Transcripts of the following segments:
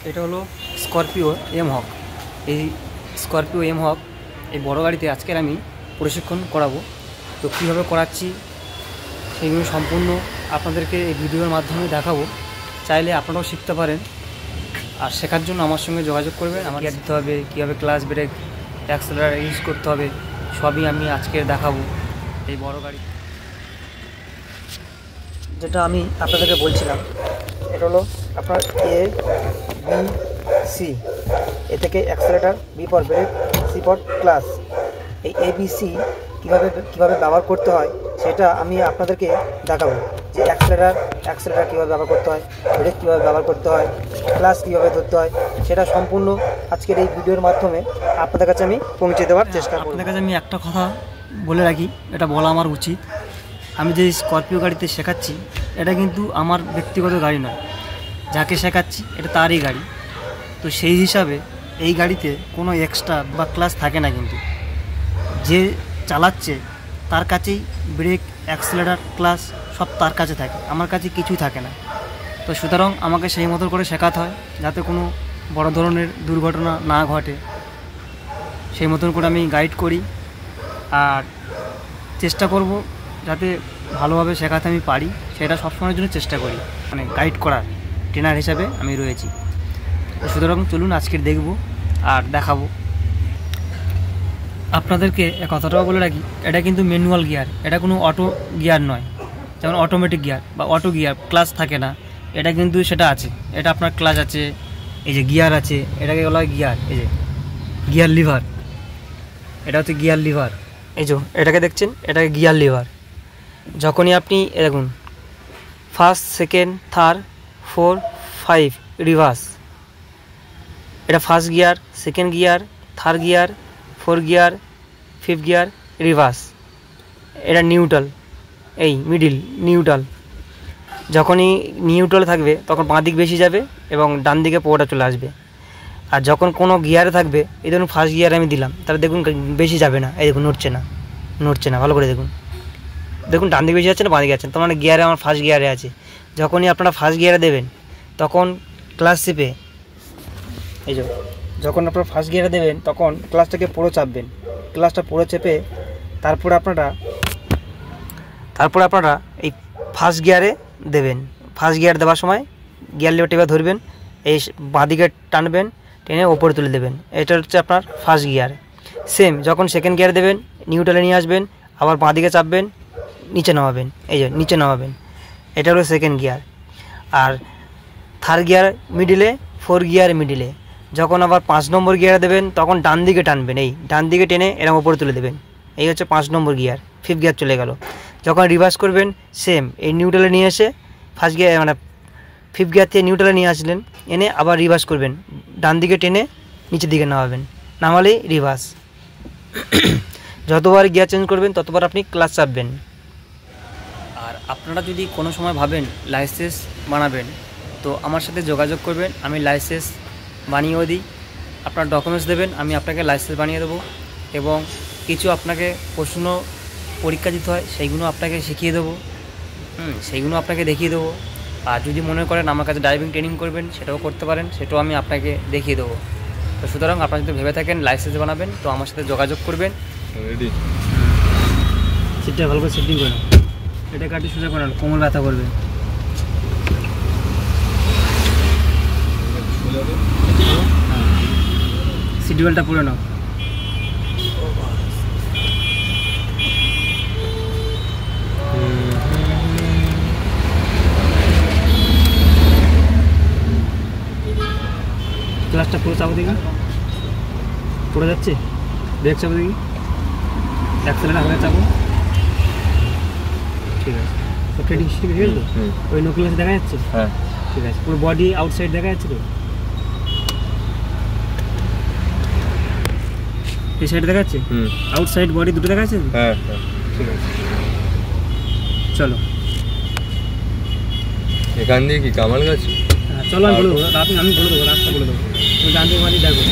এটা হলো Scorpio M হক। এই স্করপিও এম হক এই বড় গাড়িতে আজকের আমি প্রশিক্ষণ করাবো। তো কীভাবে করাচ্ছি সেইগুলো সম্পূর্ণ আপনাদেরকে এই ভিডিওর মাধ্যমে দেখাবো। চাইলে আপনারাও শিখতে পারেন। আর শেখার জন্য আমার সঙ্গে যোগাযোগ করবেন। আমার গিয়ার দিতে হবে, কীভাবে ক্লাচ ব্রেক অ্যাক্সেলারেটর ইউজ করতে হবে, সবই আমি আজকে দেখাবো এই বড় গাড়ি। যেটা আমি আপনাদেরকে বলছিলাম, এটা হলো আপনার এ বি সি। এ থেকে accelerator, B for brake, C for clutch. এই এবিসি কীভাবে ব্যবহার করতে হয় সেটা আমি আপনাদেরকে দেখাবো। যে অ্যাক্সেলারেটর কীভাবে ব্যবহার করতে হয়, ব্রেক কীভাবে ব্যবহার করতে হয়, ক্লাচ কীভাবে ধরতে হয়, সেটা সম্পূর্ণ আজকের এই ভিডিওর মাধ্যমে আপনাদের কাছে আমি পৌঁছে দেওয়ার চেষ্টা করব। আপনাদের কাছে আমি একটা কথা বলে রাখি, এটা বলা আমার উচিত। আমি যে স্করপিও গাড়িতে শেখাচ্ছি এটা কিন্তু আমার ব্যক্তিগত গাড়ি নয়, যাকে শেখাচ্ছি এটা তারই গাড়ি। তো সেই হিসাবে এই গাড়িতে কোনো এক্সট্রা বা ক্লাচ থাকে না, কিন্তু যে চালাচ্ছে তার কাছেই ব্রেক, অ্যাক্সেলারেটর, ক্লাচ সব তার কাছে থাকে, আমার কাছে কিছুই থাকে না। তো সুতরাং আমাকে সেই মতো করে শেখাতে হয় যাতে কোনো বড় ধরনের দুর্ঘটনা না ঘটে। সেই মতন করে আমি গাইড করি আর চেষ্টা করব যাতে ভালোভাবে শেখাতে আমি পারি, সেটা সবসময়ের জন্য চেষ্টা করি। মানে গাইড করার ট্রেনার হিসাবে আমি রয়েছি। তো সুতরাং চলুন আজকের দেখব আর দেখাবো আপনাদেরকে। কথাটাও বলে রাখি, এটা কিন্তু ম্যানুয়াল গিয়ার, এটা কোনো অটো গিয়ার নয়। যেমন অটোমেটিক গিয়ার বা অটো গিয়ার ক্লাচ থাকে না, এটা কিন্তু সেটা আছে। এটা আপনার ক্লাচ আছে, এই যে গিয়ার আছে, এটাকে বলা হয় গিয়ার। এই যে গিয়ার লিভার, এটা হচ্ছে গিয়ার লিভার। এই যে এটাকে দেখছেন, এটাকে গিয়ার লিভার। যখনই আপনি দেখুন ফার্স্ট, সেকেন্ড, থার্ড, 4, 5 রিভার্স, এটা first gear, second gear, third gear, 4 gear, 5 gear, reverse. এটা নিউট্রাল, এই মিডিল নিউট্রাল। যখনই নিউট্রালে থাকবে তখন বাঁ দিক বেশি যাবে এবং ডান দিকে পুরোটা চলে আসবে। আর যখন কোনো গিয়ারে থাকবে, এই ধরুন ফার্স্ট গিয়ারে আমি দিলাম, তাহলে দেখুন বেশি যাবে না। এই দেখুন নড়ছে না, ভালো করে দেখুন ডান দিকে বেশি যাচ্ছে না, বাঁ দিকে যাচ্ছে না, তার মানে গিয়ারে আমার ফার্স্ট গিয়ারে আছে। যখনই আপনারা ফার্স্ট গিয়ারে দেবেন তখন ক্লাচ চেপে, এই যে যখন আপনারা ফার্স্ট গিয়ারে দেবেন তখন ক্লাচটাকে পুরো চাপবেন, ক্লাচটা পুরো চেপে তারপরে আপনারা এই ফার্স্ট গিয়ারে দেবেন। ফার্স্ট গিয়ার দেওয়ার সময় গিয়ার লিভার টেপে ধরবেন, এই বাঁ দিকে টানবেন, টেনে ওপরে তুলে দেবেন। এটা হচ্ছে আপনার ফার্স্ট গিয়ার। সেম যখন সেকেন্ড গিয়ারে দেবেন, নিউট্রালে নিয়ে আসবেন, আবার বাঁ দিকে চাপবেন, নিচে নামাবেন, এই যে নিচে নামাবেন। এটা হলো সেকেন্ড গিয়ার। আর থার্ড গিয়ার মিডিলে, 4 গিয়ার মিডিলে। যখন আবার 5 নম্বর গিয়ারে দেবেন তখন ডান দিকে টানবেন, এই ডান দিকে টেনে এরকম ওপরে তুলে দেবেন। এই হচ্ছে 5 নম্বর গিয়ার, 5 গিয়ার চলে গেল। যখন রিভার্স করবেন সেম, এই নিউট্রালে নিয়ে এসে ফার্স্ট গিয়ার মানে 5 গিয়ার থেকে নিউট্রালে নিয়ে আসলেন, এনে আবার রিভার্স করবেন, ডান দিকে টেনে নিচের দিকে নামালেই রিভার্স। যতবার গিয়ার চেঞ্জ করবেন ততবার আপনি ক্লাচ চাপবেন। আর আপনারা যদি কোনো সময় ভাবেন লাইসেন্স বানাবেন, তো আমার সাথে যোগাযোগ করবেন, আমি লাইসেন্স বানিয়েও দিই। আপনার ডকুমেন্টস দেবেন, আমি আপনাকে লাইসেন্স বানিয়ে দেবো। এবং কিছু আপনাকে প্রশ্ন পরীক্ষা দিতে হয়, সেইগুলো আপনাকে শিখিয়ে দেবো, সেইগুলো আপনাকে দেখিয়ে দেবো। আর যদি মনে করেন আমার কাছে ড্রাইভিং ট্রেনিং করবেন, সেটাও করতে পারেন, সেটাও আমি আপনাকে দেখিয়ে দেবো। তো সুতরাং আপনারা যদি ভেবে থাকেন লাইসেন্স বানাবেন, তো আমার সাথে যোগাযোগ করবেন। রেডি, সিটটা ভালো করে সেটিং করে, এটা কাটি সোজা করান, কোমর ব্যথা করবে। সিট বেল্টটা পরে নাও। ক্লাসটা পুরো চাপো দেখি, পড়ে যাচ্ছে। ব্রেক চাপো দেখি, অ্যাক্সেলারেটর হালকা চাপো। ঠিক আছে, তো ট্রেডিং ঠিক আছে তো? ওই নোকুলাস দেখা যাচ্ছে? হ্যাঁ ঠিক আছে। পুরো বডি আউটসাইড দেখা যাচ্ছে তো? এই সাইড দেখা যাচ্ছে? আউটসাইড বডি দুটো দেখা যাচ্ছে? হ্যাঁ হ্যাঁ ঠিক আছে। চলো এখান দিয়ে কি কামাল গাছ? হ্যাঁ চলো, আমি বলে দেবো, আমি বলে দেবো, রাস্তা বলে দেবো। তুমি ডান দিকে মারি দেখো।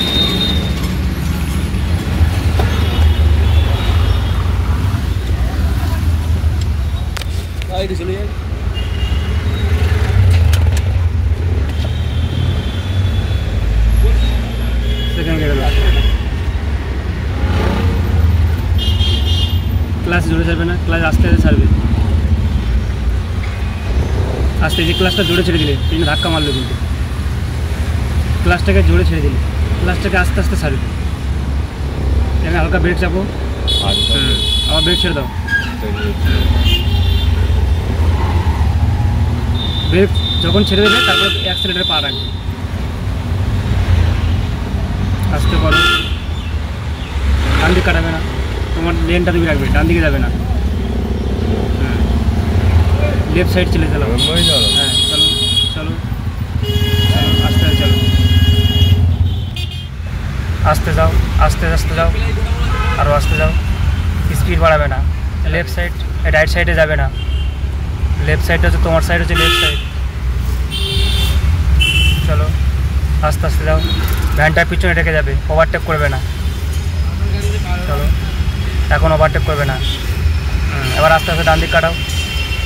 চলে যাবে। ক্লাসে জোরে ছাড়বে না, ক্লাস আস্তে আস্তে ছাড়বে। আস্তে যে ক্লাসটা জোরে ছেড়ে দিলে কিন্তু ধাক্কা মারলো, কিন্তু ক্লাসটাকে জোরে ছেড়ে দিলে ক্লাসটাকে আস্তে আস্তে ছাড়বে। এখানে হালকা ব্রেক চাপো, আবার ব্রেক ছেড়ে দাও। ব্রেক যখন ছেড়ে দেবে তারপর অ্যাক্সিলেটারে পা রাখবে, আস্তে করো। ডান দিকে কাটাবে না, তোমার লেনটা তুমি রাখবে, ডান দিকে যাবে না। লেফট সাইড চলে চালাও। হ্যাঁ চলো চলো চলো, আস্তে আস্তে চলো, আস্তে যাও, আস্তে আস্তে যাও, আরও আস্তে যাও। স্পিড বাড়াবে না। লেফট সাইড রাইট সাইডে যাবে না, লেফট সাইডটা হচ্ছে তোমার সাইড, হচ্ছে লেফট সাইড। চলো আস্তে আস্তে যাও, ভ্যানটা পিছনে রেখে যাবে, ওভারটেক করবে না। চলো এখন ওভারটেক করবে না। এবার আস্তে আস্তে ডান দিক কাটাও।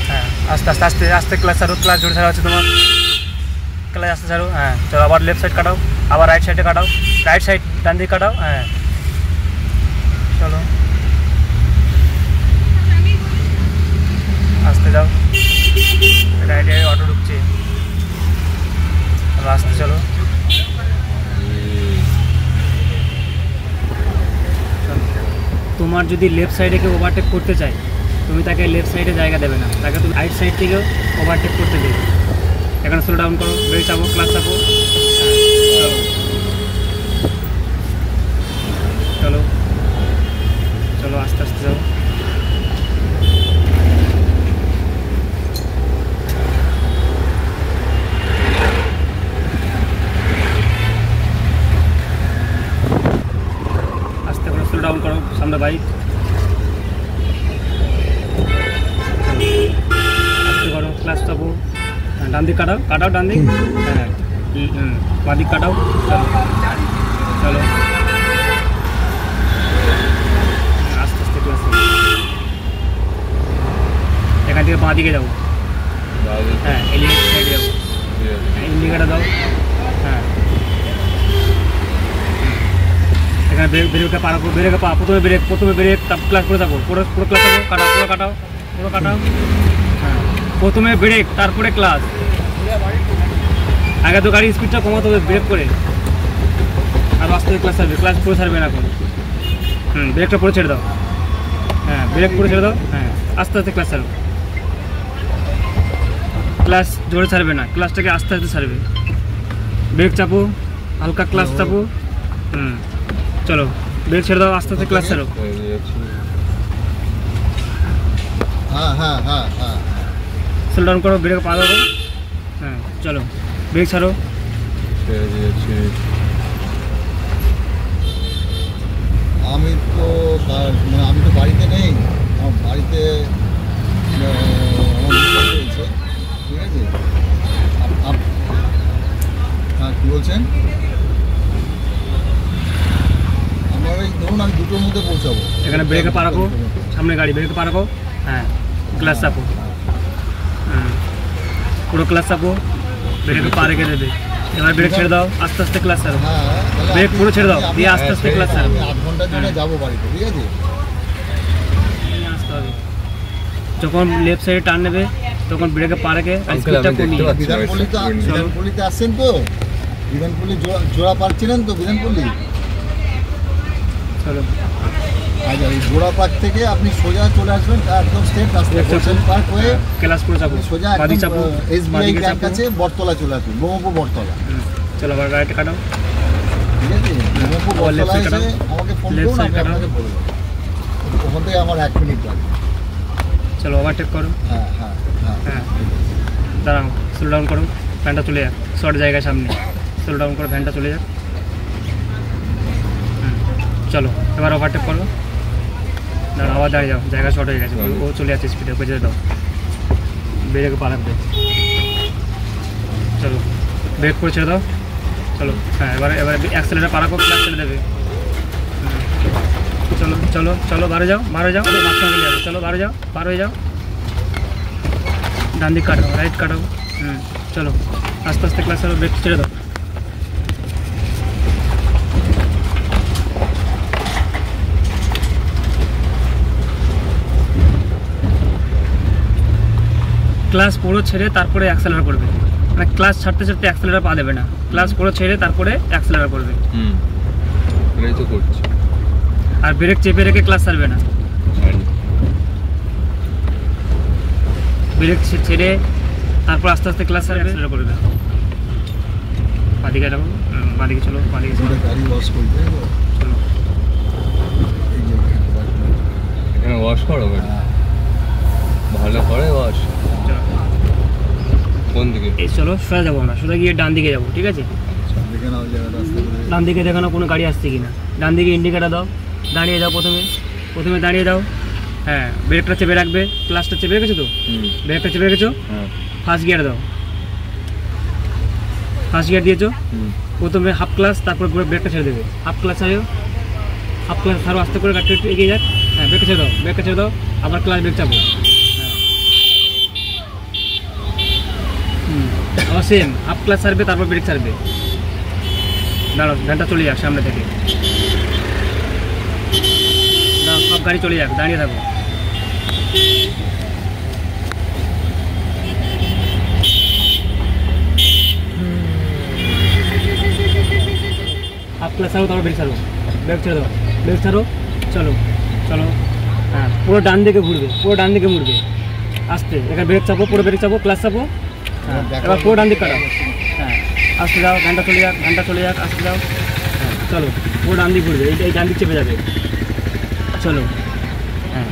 হ্যাঁ আস্তে আস্তে আস্তে আস্তে ক্লাস ছাড়ো, ক্লাস জোরে ছাড়া হচ্ছে তোমার, ক্লাস আস্তে ছাড়ো। হ্যাঁ চলো আবার লেফট সাইড কাটাও, আবার রাইট সাইডে কাটাও, রাইট সাইড ডান দিক কাটাও। হ্যাঁ চলো আস্তে যাও, রাইটে অটো ঢুকছে, আস্তে চলো। তোমার যদি লেফট সাইডে কেউ ওভারটেক করতে চায়, তুমি তাকে লেফট সাইডে জায়গা দেবে না, তাকে তুমি রাইট সাইড থেকেও ওভারটেক করতে দেবে। এখানে স্লো ডাউন করো, ব্রেক চাপো, ক্লাস চাপো। চলো চলো আস্তে আস্তে যাও। আস্তে করে স্লো ডাউন করো, সামনে বাইক। আস্তে করো, ক্লাস চাপো, ডান দিক কাটাও, কাটাও ডান দিক। হ্যাঁ বাঁ দিক কাটাও। চলো চলো আস্তে আস্তে ক্লাস। এখান থেকে বাঁ দিকে যাবো। হ্যাঁ এলিভেট সাইডে যাবো। হ্যাঁ ইন্ডিকেটার দাও। হ্যাঁ এখানে ব্রেকটা পার করো, ব্রেকে পা, প্রথমে ব্রেক ক্লাস করে থাকো, পুরো ক্লাস থাকো, কাটাও, পুরো কাটাও, পুরো কাটাও। হ্যাঁ প্রথমে ব্রেক তারপরে ক্লাস। আগে তো গাড়ির স্পিডটা কমাতে হবে ব্রেক করে, আর আস্তে ক্লাস ছাড়বে, ক্লাস পুরো ছাড়বে না এখন। ব্রেকটা পুরো ছেড়ে দাও। হ্যাঁ ব্রেক পুরো ছেড়ে দাও। হ্যাঁ আস্তে আস্তে ক্লাস ছাড়ো, ক্লাস জোরে ছাড়বে না, ক্লাসটাকে আস্তে আস্তে ছাড়বে। ব্রেক চাপো, হালকা ক্লাস চাপো। চলো ব্রেক ছেড়ে দাও, আস্তে আস্তে ক্লাস ছাড়ো। হ্যাঁ হ্যাঁ হ্যাঁ হ্যাঁ স্লো ডাউন করো, ব্রেক পা দাও। হ্যাঁ চলো ব্রেক ছাড়ো। আমি তো আমি তো বাড়িতে নেই, আমার বাড়িতে রয়েছে, ঠিক আছে। হ্যাঁ কী বলছেন? আমার ওই ধরুন আমি 2টোর মধ্যে পৌঁছাবো। এখানে ব্রেকে পা রাখো, সামনে গাড়ি, ব্রেকে পা রাখো। হ্যাঁ ক্লাস চাপো, পুরো ক্লাস চাপো, ব্রেকে পা রেখে দেবে। এবার ব্রেক ছেড়ে দাও, আস্তে আস্তে ক্লাস ছাড়ো। হ্যাঁ ব্রেক পুরো ছেড়ে দাও, দিয়ে আস্তে আস্তে ক্লাস ছাড়ো। আমি 8 ঘন্টার জন্য যাবো বাড়িতে, ঠিক আছে। আসতে হবে। যখন লেফট সাইডে টার্ন নেবে তখন ব্রেকে পা রেখে স্পিডটা কমিয়ে। বিধানপল্লিতে আসছেন তো? বিধানপল্লি জোড়া পার্ক ছিলেন তো? বিধানপল্লি চলো আচ্ছা, এই জোড়া পার্ক থেকে আপনি সোজা চলে আসবেন, একদম স্টেট রাস্তা হোটেল পার্ক হয়ে ক্লাস করে যাবো, সোজা বাদি একদম চাপো, এসবিআই ব্যাংক আছে, বটতলা চলে আসবেন, ব্রহ্মপুর বটতলা। চলো আবার রাইট কাটাও, ঠিক আছে। ব্রহ্মপুর বটতলা left side এসে কাটাও। আমাকে ফোন Left করুন, side আমি কাটাও। আপনাকে বলে দেবো। ওখান থেকে আমার 1 মিনিট লাগবে। চলো ওভারটেক করো। হ্যাঁ হ্যাঁ হ্যাঁ হ্যাঁ দাঁড়াও, স্লো ডাউন করো, ভ্যানটা চলে যাক শর্ট জায়গায় সামনে। স্লো ডাউন করো, ভ্যানটা চলে যাক। চলো এবার ওভারটেক করো। দাঁড়াও আবার দাঁড়িয়ে যাও, জায়গা শর্ট হয়ে গেছে, ও চলে যাচ্ছে স্পিডে, বেঁচে দাও, ব্রেকে পা রাখবে। চলো ব্রেক করে ছেড়ে দাও। চলো হ্যাঁ এবার অ্যাক্সেলেটার পা রাখো, ক্লাস ছেড়ে দেবে। চলো চলো চলো বারে যাও, মাঝখানে চলে যাবে। চলো বারে যাও, পার হয়ে যাও, ডান দিক কাটাও, রাইট কাটাও। চলো আস্তে আস্তে ক্লাস ছাড়ো, ব্রেক ছেড়ে দাও। ক্লাস পুরো ছেড়ে তারপরে অ্যাক্সেলারেট করবে, মানে ক্লাস ছাড়তে ছাড়তে অ্যাক্সেলারেট পা দেবে না, ক্লাস পুরো ছেড়ে তারপরে অ্যাক্সেলারেট করবে। এটাই তো করছি। আর ব্রেক চেপে রেখে ক্লাস ছাড়বে না, ব্রেক ছেড়ে তারপর আস্তে আস্তে ক্লাস ছাড়বে, অ্যাক্সেলারেট করবে। বাঁদিকে যাবো, বাঁদিকে চলো, বাঁদিকে চলো, গাড়ি ওয়াশ করবে চলো। এই যে এখানে ওয়াশ করো গাড়ি? ভালো করে ওয়াশ। চলো কোন দিকে? এই চলো, সোজা যাবো, আমরা সোজা গিয়ে ডান দিকে যাবো, ঠিক আছে? দেখে নাও জায়গাটা রাস্তা করে। ডান দিকে দেখানো কোনো গাড়ি আসছে কিনা, ডান দিকে ইন্ডিকেটার দাও, দাঁড়িয়ে যাও, প্রথমে দাঁড়িয়ে দাও। হ্যাঁ, ব্রেকটা চেপে রাখবে, ক্লাসটা চেপে রেখেছো তো, ব্রেকটা চেপে রেখেছো, হ্যাঁ। ফার্স্ট গিয়ার দাও, ফার্স্ট গিয়ার দিয়েছো, প্রথমে হাফ ক্লাস, তারপর ব্রেকটা ছেড়ে দেবে, হাফ ক্লাস ছাড়ো, হাফ ক্লাস ছাড়ো, আস্তে করে গাড়িটা একটু এগিয়ে যাক। হ্যাঁ, ব্রেকটা ছেড়ে দাও, ব্রেকটা ছেড়ে দাও, আবার ক্লাস ব্রেক চাপো। আবার সেম হাফ ক্লাস ছাড়বে, তারপর ব্রেক ছাড়বে। দাঁড়াও, ভ্যানটা চলে যাক সামনে থেকে, দাঁড়াও, সব গাড়ি চলে যাক, দাঁড়িয়ে থাকো। হাফ ক্লাস ছাড়ো, তারপর ব্রেক ছাড়ো, ব্রেক ছেড়ে দাও, ব্রেক ছাড়ো, চলো চলো। হ্যাঁ, পুরো ডান দিকে ঘুরবে, পুরো ডান দিকে মুড়বে, আস্তে। এখানে ব্রেক চাপো, পুরো ব্রেক চাপো, ক্লাস চাপো। হ্যাঁ, এবার পুরো ডান দিক কাটাও। হ্যাঁ, আস্তে যাও, ঘন্টা চলে যাক, ঘন্টা চলে যাক, আস্তে যাও। হ্যাঁ, চলো, পুরো ডান দিক ঘুরবে, এই ডান দিক চেপে যাবে, চলো। হ্যাঁ,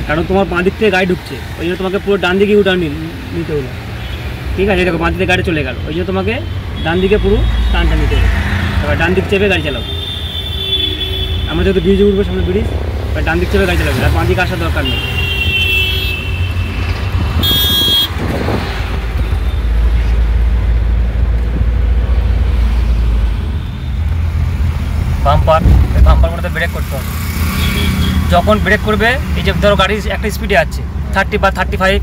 কারণ তোমার বাঁ দিক থেকে গাড়ি ঢুকছে, ওই জন্য তোমাকে পুরো ডান দিকে টার্ন নিতে হলো, ঠিক আছে? দেখো, বাঁ দিকে গাড়ি চলে গেল, ওই জন্য তোমাকে ডান দিকে পুরো টার্নটা নিতে হবে। এবার ডান দিক চেপে গাড়ি চালাও। আমরা যেহেতু ব্রিজে উঠবো, সামনে ব্রিজ, এবার ডান দিক চেপে গাড়ি চালাবে, আর বাঁ দিকে আসার দরকার নেই। বাম্পার মধ্যে ব্রেক করতে হবে। যখন ব্রেক করবে, এই যে ধরো গাড়ি একটা স্পিডে যাচ্ছে 30 বা 35,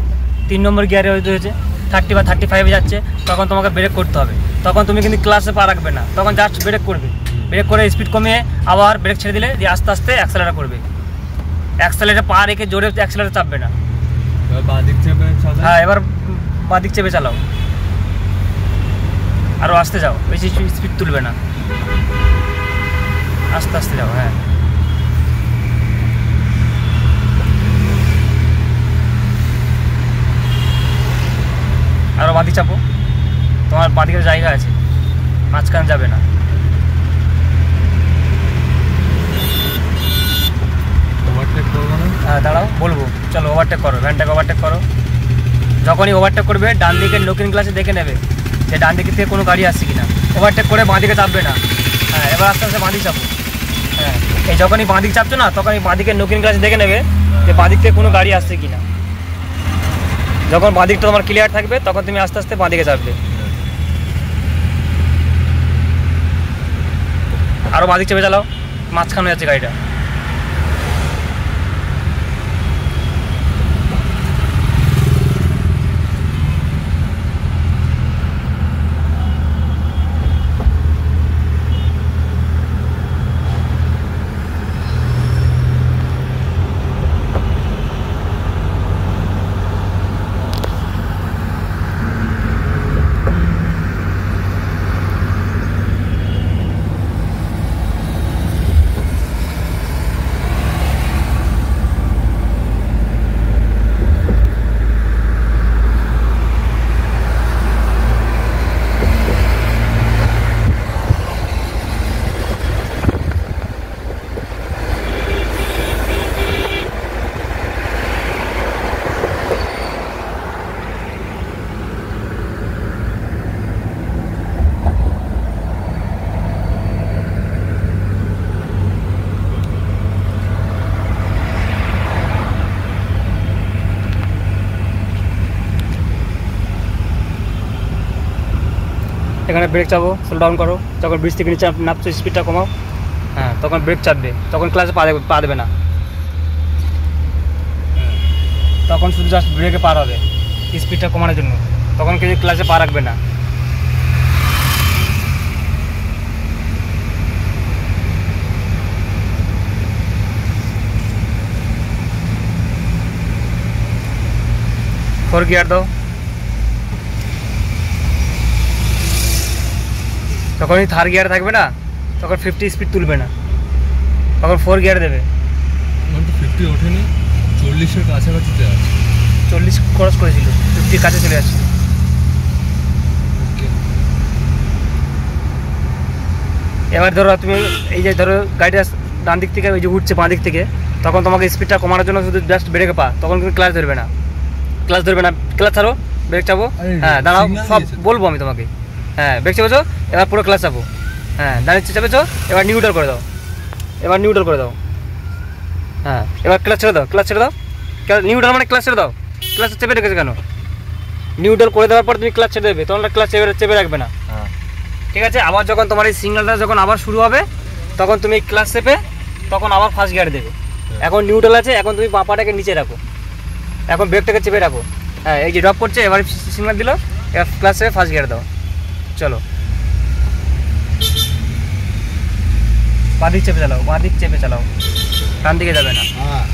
3 নম্বর গিয়ারে হয়েছে, 30 বা 35 যাচ্ছে, তখন তোমাকে ব্রেক করতে হবে। তখন তুমি কিন্তু ক্লাসে পা রাখবে না, তখন জাস্ট ব্রেক করবে, ব্রেক করে স্পিড কমিয়ে আবার ব্রেক ছেড়ে দিলে দিয়ে আস্তে আস্তে অ্যাক্সেলারেট করবে। অ্যাক্সেলারেটে পা রেখে জোরে অ্যাক্সেলারেট চাপবে না। হ্যাঁ, এবার বাঁ দিক চেপে চালাও, আরও আস্তে যাও, বেশি স্পিড তুলবে না, আস্তে আস্তে যাও। হ্যাঁ, আরও বাঁদিক চাপো, তোমার বাঁদিকের জায়গা আছে, মাঝখানে যাবে না। ওভারটেক করবো না? হ্যাঁ, দাঁড়াও, বলবো, চলো ওভারটেক করো, ভ্যানটাকে ওভারটেক করো। যখনই ওভারটেক করবে, ডান দিকের লুকিং গ্লাসে দেখে নেবে যে ডান দিক থেকে কোনো গাড়ি আসছে কিনা। ওভারটেক করে বাঁ দিকে চাপবে না। হ্যাঁ, এবার আস্তে আস্তে বাঁ দিক চাপো। হ্যাঁ, এই যখনই বাঁ দিক চাপছো না, তখনই বাঁ দিকের লুকিং গ্লাসে দেখে নেবে যে বাঁ দিক থেকে কোনো গাড়ি আসছে কিনা। যখন বাঁ দিকটা তোমার ক্লিয়ার থাকবে, তখন তুমি আস্তে আস্তে বাঁ দিকে চাপবে। আরও বাঁ দিক চেপে চালাও, মাঝখানে যাচ্ছে গাড়িটা। এখানে ব্রেক চাপো, স্লো ডাউন করো, যখন ব্রিজ থেকে নিচে নামছো স্পিডটা কমাও। হ্যাঁ, তখন ব্রেক চাপবে, তখন ক্লাসে পা দেবে না, তখন শুধু জাস্ট ব্রেকে পার হবে স্পিডটা কমানোর জন্য, তখন কিছু ক্লাসে পা রাখবে না। ফোর গিয়ার দাও, যখনই থার্ড গিয়ার থাকবে না তখন 50 স্পিড তুলবে না, তখন 4 গিয়ার দেবে। আমার তো 50 ওঠেনি, 40-এর কাছাকাছিতে আছে। 40 ক্রস করেছিল, 50 কাছে চলে আসছে। এবার ধরো তুমি এই যে ধরো গাড়িটা ডান দিক থেকে ওই যে উঠছে বাঁ দিক থেকে, তখন তোমাকে স্পিডটা কমানোর জন্য শুধু জাস্ট ব্রেকে পা, তখন কিন্তু ক্লাচ ধরবে না, ক্লাচ ছাড়ো, ব্রেক চাপো। হ্যাঁ দাঁড়াও, সব বলবো আমি তোমাকে। হ্যাঁ ব্রেক চাপেছো, এবার পুরো ক্লাচ চাপো। হ্যাঁ দাঁড়িয়ে চাপেছো, এবার নিউট্রাল করে দাও, হ্যাঁ এবার ক্লাচ ছেড়ে দাও, নিউট্রাল মানে ক্লাচ ছেড়ে দাও। ক্লাচ চেপে রেখেছো কেন? নিউট্রাল করে দেওয়ার পর তুমি ক্লাচ ছেড়ে দেবে, তখন ক্লাচ চেপে রাখবে না। ঠিক আছে, আবার যখন তোমার এই সিগন্যালটা যখন আবার শুরু হবে তখন তুমি ক্লাচ চেপে তখন আবার ফার্স্ট গিয়ার দেবে। এখন নিউট্রাল আছে, এখন তুমি বাঁ পাটাকে নিচে রাখো, এখন ব্রেকটাকে চেপে রাখো। হ্যাঁ এই যে ড্রপ করছে, এবার সিগন্যাল দিল, এবার ক্লাচ চেপে ফার্স্ট গিয়ার দাও। চলো বাঁ দিক চেপে চালাও, ডান দিকে যাবে না। হ্যাঁ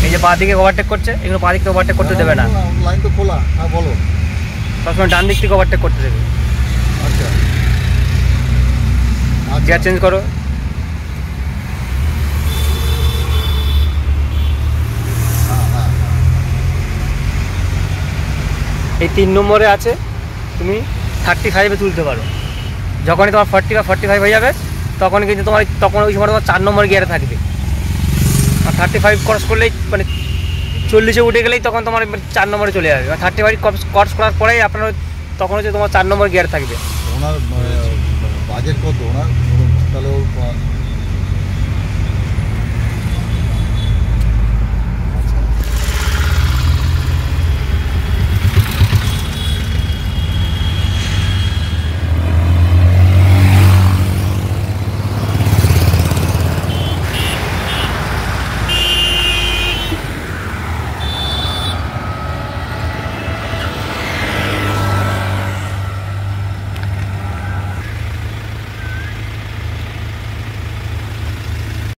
এই যে বাঁ দিকে ওভারটেক করছে, এগুলো বাঁ দিক থেকে ওভারটেক করতে দেবে না, লাইন তো খোলা। হ্যাঁ বলো। সবসময় ডান দিক থেকে ওভারটেক করতে দেবে। আচ্ছা গিয়ার চেঞ্জ করো। এই 3 নম্বরে আছে, তুমি 35-এ তুলতে পারো। যখনই তোমার 40 বা 45 হয়ে যাবে তখন কিন্তু তখন ওই সময় তোমার 4 নম্বর গিয়ারে থাকবে। আর 35 ক্রস করলেই মানে 40-এ উঠে গেলেই তখন তোমার 4 নম্বরে চলে যাবে। 35 ক্রস করার পরেই আপনার তখন হচ্ছে তোমার 4 নম্বর গিয়ার থাকবে। ওনার বাজেট কত ওনার? তাহলে